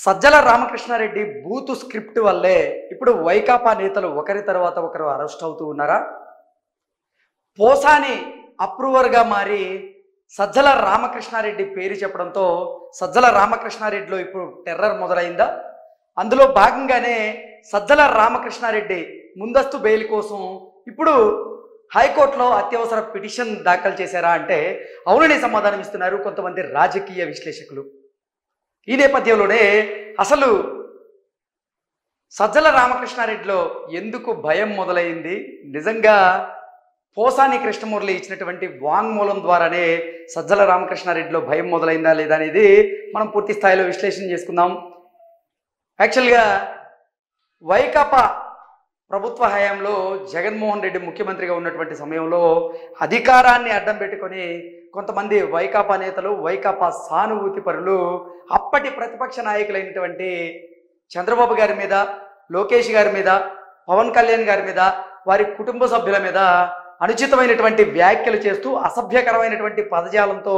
సజ్జల రామకృష్ణారెడ్డి బూతు script వల్లే ఇప్పుడు వైకాపా నేతలు ఒకరి తర్వాత ఒకరు అరెస్ట్ అవుతూ ఉన్నారా? పోసాని అప్రూవర్గా మారి సజ్జల రామకృష్ణారెడ్డి పేరు చెప్పడంతో సజ్జల రామకృష్ణారెడ్డిలో ఇప్పుడు టెర్రర్ మొదలైందా? అందులో భాగంగానే సజ్జల రామకృష్ణారెడ్డి ముందస్తు బెయిల్ కోసం ఇప్పుడు హైకోర్టులో అత్యవసర పిటిషన్ దాఖలు చేశారా అంటే అవుననే సమాధానం ఇస్తున్నారు కొంతమంది రాజకీయ విశ్లేషకులు. ఈ నేపథ్యంలోనే అసలు సజ్జల రామకృష్ణారెడ్డిలో ఎందుకు భయం మొదలైంది, నిజంగా పోసాని కృష్ణమురళి ఇచ్చినటువంటి వాంగ్మూలం ద్వారానే సజ్జల రామకృష్ణారెడ్డిలో భయం మొదలైందా లేదా అనేది మనం పూర్తి స్థాయిలో విశ్లేషణ చేసుకుందాం. యాక్చువల్గా వైకాపా ప్రభుత్వ హయాంలో జగన్మోహన్ రెడ్డి ముఖ్యమంత్రిగా ఉన్నటువంటి సమయంలో అధికారాన్ని అడ్డం పెట్టుకొని కొంతమంది వైకాపా నేతలు, వైకాపా సానుభూతి పరులు అప్పటి ప్రతిపక్ష నాయకులైనటువంటి చంద్రబాబు గారి మీద, లోకేష్ గారి మీద, పవన్ కళ్యాణ్ గారి మీద, వారి కుటుంబ సభ్యుల మీద అనుచితమైనటువంటి వ్యాఖ్యలు చేస్తూ అసభ్యకరమైనటువంటి పదజాలంతో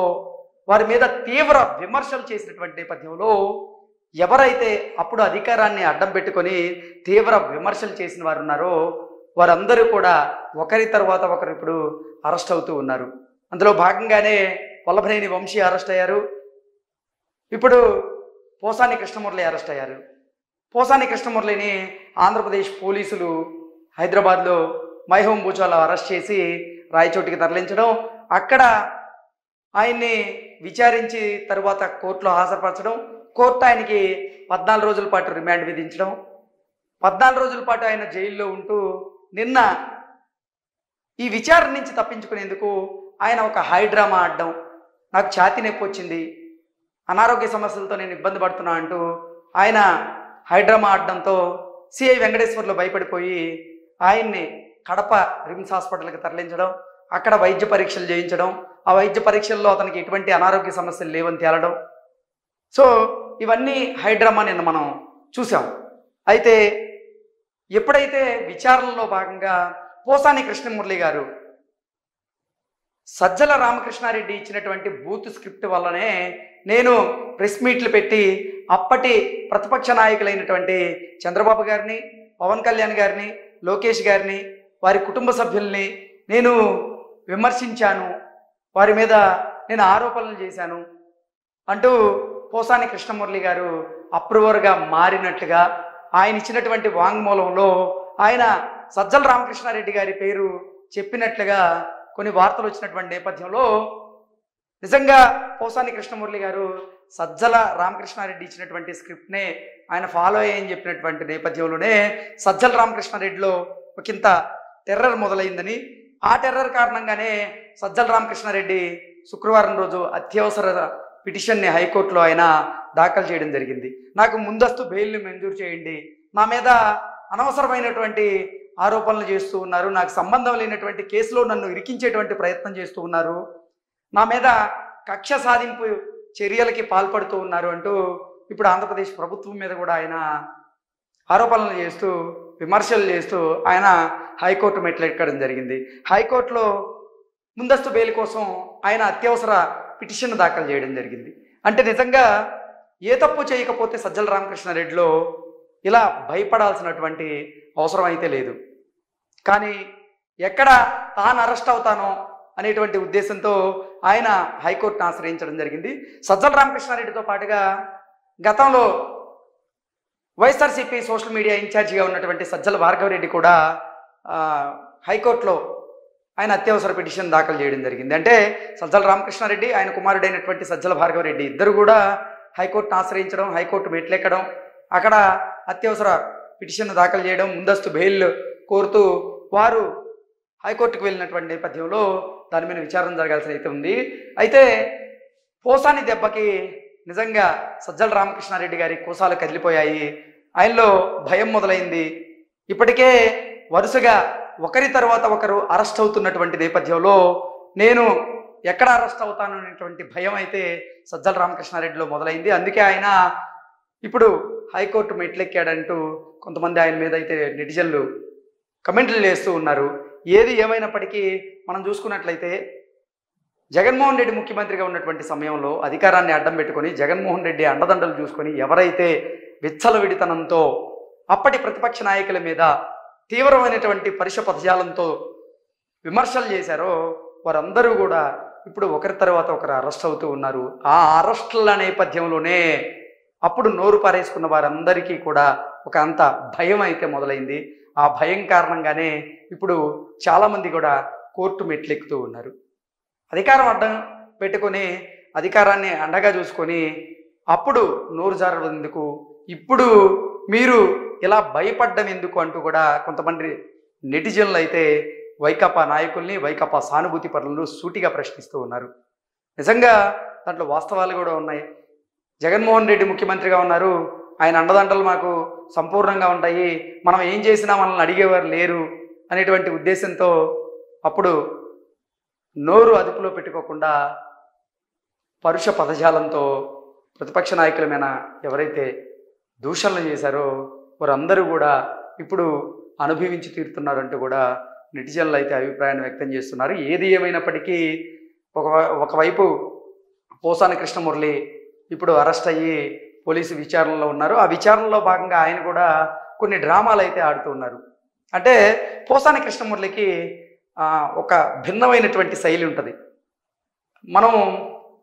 వారి మీద తీవ్ర విమర్శలు చేసినటువంటి నేపథ్యంలో ఎవరైతే అప్పుడు అధికారాన్ని అడ్డం పెట్టుకొని తీవ్ర విమర్శలు చేసిన వారు ఉన్నారో వారందరూ కూడా ఒకరి తర్వాత ఒకరు ఇప్పుడు అరెస్ట్ అవుతూ ఉన్నారు. అందులో భాగంగానే వల్లభనేని వంశీ అరెస్ట్ అయ్యారు. ఇప్పుడు పోసాని కృష్ణమురళి అరెస్ట్ అయ్యారు. పోసాని కృష్ణమురళిని ఆంధ్రప్రదేశ్ పోలీసులు హైదరాబాద్లో మైహోం బూచాలో అరెస్ట్ చేసి రాయచోటికి తరలించడం, అక్కడ ఆయన్ని విచారించి తరువాత కోర్టులో హాజరుపరచడం, కోర్టు ఆయనకి 14 రోజుల పాటు రిమాండ్ విధించడం, 14 రోజుల పాటు ఆయన జైల్లో ఉంటూ నిన్న ఈ విచారణ నుంచి తప్పించుకునేందుకు ఆయన ఒక హైడ్రామా ఆడడం, నాకు ఛాతీ నొప్పి వచ్చింది, అనారోగ్య సమస్యలతో నేను ఇబ్బంది పడుతున్నా అంటూ ఆయన హైడ్రామా ఆడడంతో సిఐ వెంకటేశ్వర్లు భయపడిపోయి ఆయన్ని కడప రిమ్స్ హాస్పిటల్కి తరలించడం, అక్కడ వైద్య పరీక్షలు చేయించడం, ఆ వైద్య పరీక్షల్లో అతనికి ఎటువంటి అనారోగ్య సమస్యలు లేవని తేలడం. సో ఇవన్నీ హైడ్రామా నిన్న మనం చూసాం. అయితే ఎప్పుడైతే విచారణలో భాగంగా పోసాని కృష్ణమురళి గారు సజ్జల రామకృష్ణారెడ్డి ఇచ్చినటువంటి బూత్ స్క్రిప్ట్ వల్లనే నేను ప్రెస్ మీట్లు పెట్టి అప్పటి ప్రతిపక్ష నాయకులైనటువంటి చంద్రబాబు గారిని, పవన్ కళ్యాణ్ గారిని, లోకేష్ గారిని, వారి కుటుంబ సభ్యుల్ని నేను విమర్శించాను, వారి మీద నేను ఆరోపణలు చేశాను అంటూ పోసాని కృష్ణమురళి గారు అప్రూవర్గా మారినట్లుగా ఆయన ఇచ్చినటువంటి వాంగ్మూలంలో ఆయన సజ్జల రామకృష్ణారెడ్డి గారి పేరు చెప్పినట్లుగా కొన్ని వార్తలు వచ్చినటువంటి నేపథ్యంలో నిజంగా పోసాని కృష్ణమురళి గారు సజ్జల రామకృష్ణారెడ్డి ఇచ్చినటువంటి స్క్రిప్ట్నే ఆయన ఫాలో అయ్యని చెప్పినటువంటి నేపథ్యంలోనే సజ్జల రామకృష్ణారెడ్డిలో ఒకంత టెర్రర్ మొదలైందని, ఆ టెర్రర్ కారణంగానే సజ్జల రామకృష్ణారెడ్డి శుక్రవారం రోజు అత్యవసర పిటిషన్ని హైకోర్టులో ఆయన దాఖలు చేయడం జరిగింది. నాకు ముందస్తు బెయిల్ని మంజూరు చేయండి, నా మీద అనవసరమైనటువంటి ఆరోపణలు చేస్తూ ఉన్నారు, నాకు సంబంధం లేనటువంటి కేసులో నన్ను ఇరికించేటువంటి ప్రయత్నం చేస్తూ ఉన్నారు, నా మీద కక్ష సాధింపు చర్యలకి పాల్పడుతూ ఉన్నారు అంటూ ఇప్పుడు ఆంధ్రప్రదేశ్ ప్రభుత్వం మీద కూడా ఆయన ఆరోపణలు చేస్తూ విమర్శలు చేస్తూ ఆయన హైకోర్టు మెట్లు ఎక్కడం జరిగింది. హైకోర్టులో ముందస్తు బెయిల్ కోసం ఆయన అత్యవసర పిటిషన్ దాఖలు చేయడం జరిగింది. అంటే నిజంగా ఏ తప్పు చేయకపోతే సజ్జల రామకృష్ణారెడ్డిలో ఇలా భయపడాల్సినటువంటి అవసరం అయితే లేదు. కానీ ఎక్కడ తాను అరెస్ట్ అవుతానో అనేటువంటి ఉద్దేశంతో ఆయన హైకోర్టును ఆశ్రయించడం జరిగింది. సజ్జల రామకృష్ణారెడ్డితో పాటుగా గతంలో వైఎస్ఆర్సీపీ సోషల్ మీడియా ఇన్ఛార్జిగా ఉన్నటువంటి సజ్జల భార్గవరెడ్డి కూడా హైకోర్టులో ఆయన అత్యవసర పిటిషన్ దాఖలు చేయడం జరిగింది. అంటే సజ్జల రామకృష్ణారెడ్డి, ఆయన కుమారుడైనటువంటి సజ్జల భార్గవరెడ్డి ఇద్దరు కూడా హైకోర్టును ఆశ్రయించడం, హైకోర్టు మెట్లెక్కడం, అక్కడ అత్యవసర పిటిషన్ దాఖలు చేయడం, ముందస్తు బెయిల్ కోరుతూ వారు హైకోర్టుకు వెళ్ళినటువంటి నేపథ్యంలో దాని మీద విచారణ జరగాల్సి అయితే ఉంది. అయితే పోసాని దెబ్బకి నిజంగా సజ్జల రామకృష్ణారెడ్డి గారి కోసాలు కదిలిపోయాయి, ఆయనలో భయం మొదలైంది. ఇప్పటికే వరుసగా ఒకరి తర్వాత ఒకరు అరెస్ట్ అవుతున్నటువంటి నేపథ్యంలో నేను ఎక్కడ అరెస్ట్ అవుతాను అనేటువంటి భయం అయితే సజ్జల రామకృష్ణారెడ్డిలో మొదలైంది. అందుకే ఆయన ఇప్పుడు హైకోర్టు మెట్లెక్కాడంటూ కొంతమంది ఆయన మీద అయితే నెటిజన్లు కమెంట్లు చేస్తూ ఉన్నారు. ఏది ఏమైనప్పటికీ మనం చూసుకున్నట్లయితే జగన్మోహన్ రెడ్డి ముఖ్యమంత్రిగా ఉన్నటువంటి సమయంలో అధికారాన్ని అడ్డం పెట్టుకొని జగన్మోహన్ రెడ్డి అండదండలు చూసుకొని ఎవరైతే విచ్చలవిడితనంతో అప్పటి ప్రతిపక్ష నాయకుల మీద తీవ్రమైనటువంటి పరుష పదజాలంతో విమర్శలు చేశారో వారందరూ కూడా ఇప్పుడు ఒకరి తర్వాత ఒకరు అరెస్ట్ అవుతూ ఉన్నారు. ఆ అరెస్టుల నేపథ్యంలోనే అప్పుడు నోరు పారేసుకున్న వారందరికీ కూడా ఒక అంత భయం అయితే మొదలైంది. ఆ భయం కారణంగానే ఇప్పుడు చాలామంది కూడా కోర్టు మెట్లెక్కుతూ ఉన్నారు. అధికారం అడ్డం పెట్టుకొని అధికారాన్ని అండగా చూసుకొని అప్పుడు నోరు జారడం ఎందుకు, ఇప్పుడు మీరు ఇలా భయపడ్డం ఎందుకు అంటూ కూడా కొంతమంది నెటిజన్లు అయితే వైకాపా నాయకుల్ని వైకాపా సానుభూతి పరులను సూటిగా ప్రశ్నిస్తూ ఉన్నారు. నిజంగా దాంట్లో వాస్తవాలు కూడా ఉన్నాయి. జగన్మోహన్ రెడ్డి ముఖ్యమంత్రిగా ఉన్నారు, ఆయన అండదండలు మాకు సంపూర్ణంగా ఉంటాయి, మనం ఏం చేసినా మనల్ని అడిగేవారు లేరు అనేటువంటి ఉద్దేశంతో అప్పుడు నోరు అదుపులో పెట్టుకోకుండా పరుష పదజాలంతో ప్రతిపక్ష నాయకుల మీద ఎవరైతే దూషణలు చేశారో వారందరూ కూడా ఇప్పుడు అనుభవించి తీరుతున్నారంటూ కూడా నెటిజన్లు అయితే అభిప్రాయాన్ని వ్యక్తం చేస్తున్నారు. ఏది ఏమైనప్పటికీ ఒకవైపు పోసాని కృష్ణమురళి ఇప్పుడు అరెస్ట్ అయ్యి పోలీసు విచారణలో ఉన్నారు. ఆ విచారణలో భాగంగా ఆయన కూడా కొన్ని డ్రామాలు అయితే ఆడుతూ ఉన్నారు. అంటే పోసాని కృష్ణమురళికి ఒక భిన్నమైనటువంటి శైలి ఉంటుంది. మనం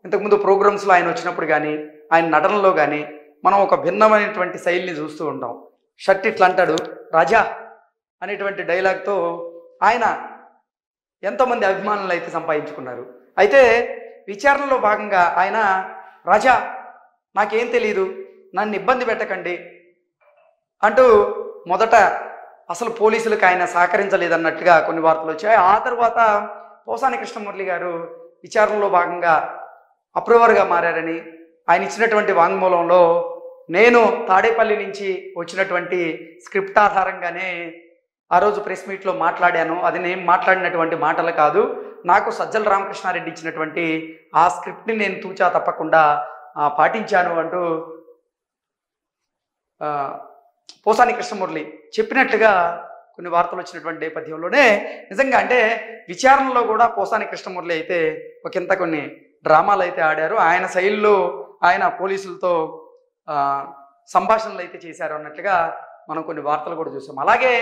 ఇంతకుముందు ప్రోగ్రామ్స్లో ఆయన వచ్చినప్పుడు కానీ ఆయన నటనలో కానీ మనం ఒక భిన్నమైనటువంటి శైలిని చూస్తూ ఉంటాం. షర్ట్ ఇట్లా అంటాడు, రాజా అనేటువంటి డైలాగ్తో ఆయన ఎంతోమంది అభిమానులు అయితే సంపాదించుకున్నారు. అయితే విచారణలో భాగంగా ఆయన రాజా నాకేం తెలియదు, నన్ను ఇబ్బంది పెట్టకండి అంటూ మొదట అసలు పోలీసులకు ఆయన సహకరించలేదన్నట్టుగా కొన్ని వార్తలు వచ్చాయి. ఆ తర్వాత పోసాని కృష్ణమురళి గారు విచారణలో భాగంగా అప్రూవర్గా మారారని ఆయన ఇచ్చినటువంటి వాంగ్మూలంలో నేను తాడేపల్లి నుంచి వచ్చినటువంటి స్క్రిప్ట్ ఆధారంగానే ఆ రోజు ప్రెస్ మీట్లో మాట్లాడాను, అది నేను మాట్లాడినటువంటి మాటలు కాదు, నాకు సజ్జల రామకృష్ణారెడ్డి ఇచ్చినటువంటి ఆ స్క్రిప్ట్ని నేను తూచా తప్పకుండా పాటించాను అంటూ పోసాని కృష్ణమురళి చెప్పినట్టుగా కొన్ని వార్తలు వచ్చినటువంటి నేపథ్యంలోనే నిజంగా అంటే విచారణలో కూడా పోసాని కృష్ణమురళి అయితే ఒకంత కొన్ని డ్రామాలు అయితే ఆడారు. ఆయన శైలిలో ఆయన పోలీసులతో సంభాషణలు అయితే చేశారు అన్నట్లుగా మనం కొన్ని వార్తలు కూడా చూసాం. అలాగే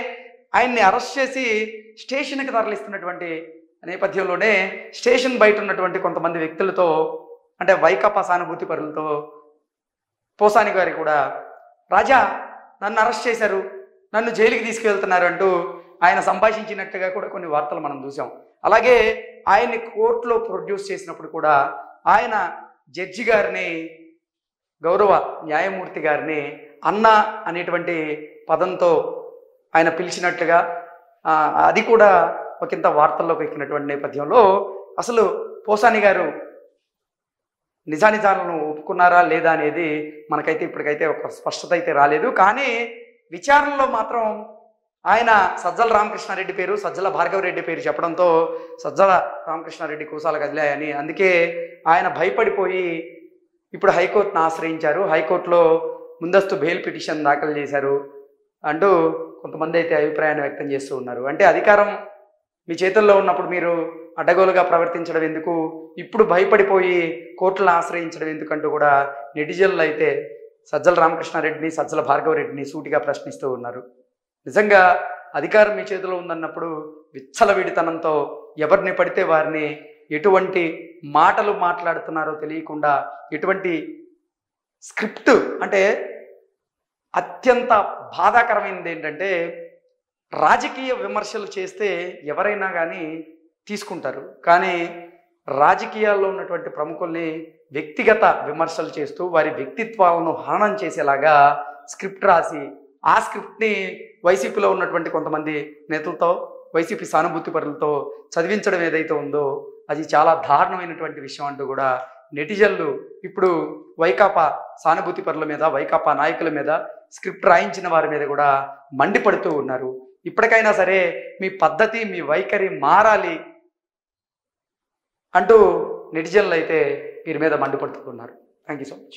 ఆయన్ని అరెస్ట్ చేసి స్టేషన్కి తరలిస్తున్నటువంటి నేపథ్యంలోనే స్టేషన్ బయట ఉన్నటువంటి కొంతమంది వ్యక్తులతో అంటే వైకాపా సానుభూతి పరులతో పోసాని గారి కూడా రాజా నన్ను అరెస్ట్ చేశారు, నన్ను జైలుకి తీసుకువెళ్తున్నారు అంటూ ఆయన సంభాషించినట్టుగా కూడా కొన్ని వార్తలు మనం చూసాం. అలాగే ఆయన్ని కోర్టులో ప్రొడ్యూస్ చేసినప్పుడు కూడా ఆయన జడ్జి గారిని గౌరవ న్యాయమూర్తి గారిని అన్న అనేటువంటి పదంతో ఆయన పిలిచినట్లుగా అది కూడా ఒకంత వార్తల్లోకి ఎక్కినటువంటి నేపథ్యంలో అసలు పోసాని గారు నిజానిజాలను ఒప్పుకున్నారా లేదా అనేది మనకైతే ఇప్పటికైతే ఒక స్పష్టత అయితే రాలేదు. కానీ విచారణలో మాత్రం ఆయన సజ్జల రామకృష్ణారెడ్డి పేరు సజ్జల భార్గవరెడ్డి పేరు చెప్పడంతో సజ్జల రామకృష్ణారెడ్డి కూసాలు కదిలాయని అందుకే ఆయన భయపడిపోయి ఇప్పుడు హైకోర్టును ఆశ్రయించారు, హైకోర్టులో ముందస్తు బెయిల్ పిటిషన్ దాఖలు చేశారు అంటూ కొంతమంది అయితే అభిప్రాయాన్ని వ్యక్తం చేస్తూ ఉన్నారు. అంటే అధికారం మీ చేతుల్లో ఉన్నప్పుడు మీరు అడ్డగోలుగా ప్రవర్తించడం ఎందుకు, ఇప్పుడు భయపడిపోయి కోర్టులను ఆశ్రయించడం ఎందుకంటూ కూడా నెటిజన్లు అయితే సజ్జల రామకృష్ణారెడ్డిని సజ్జల భార్గవరెడ్డిని సూటిగా ప్రశ్నిస్తూ ఉన్నారు. నిజంగా అధికారం మీ చేతిలో ఉందన్నప్పుడు విచ్చలవిడితనంతో ఎవరిని పడితే వారిని ఎటువంటి మాటలు మాట్లాడుతున్నారో తెలియకుండా ఎటువంటి స్క్రిప్ట్ అంటే అత్యంత బాధాకరమైనది ఏంటంటే రాజకీయ విమర్శలు చేస్తే ఎవరైనా కానీ తీసుకుంటారు, కానీ రాజకీయాల్లో ఉన్నటువంటి ప్రముఖుల్ని వ్యక్తిగత విమర్శలు చేస్తూ వారి వ్యక్తిత్వాలను హననం చేసేలాగా స్క్రిప్ట్ రాసి ఆ స్క్రిప్ట్ని వైసీపీలో ఉన్నటువంటి కొంతమంది నేతలతో వైసీపీ సానుభూతి పరులతో చదివించడం ఏదైతే ఉందో అది చాలా దారుణమైనటువంటి విషయం అంటూ కూడా నెటిజన్లు ఇప్పుడు వైకాపా సానుభూతి పరుల మీద వైకాపా నాయకుల మీద స్క్రిప్ట్ రాయించిన వారి మీద కూడా మండిపడుతూ ఉన్నారు. ఇప్పటికైనా సరే మీ పద్ధతి మీ వైఖరి మారాలి అంటూ నెటిజన్లు అయితే వీరి మీద మండిపడుతున్నారు. Thank you so much.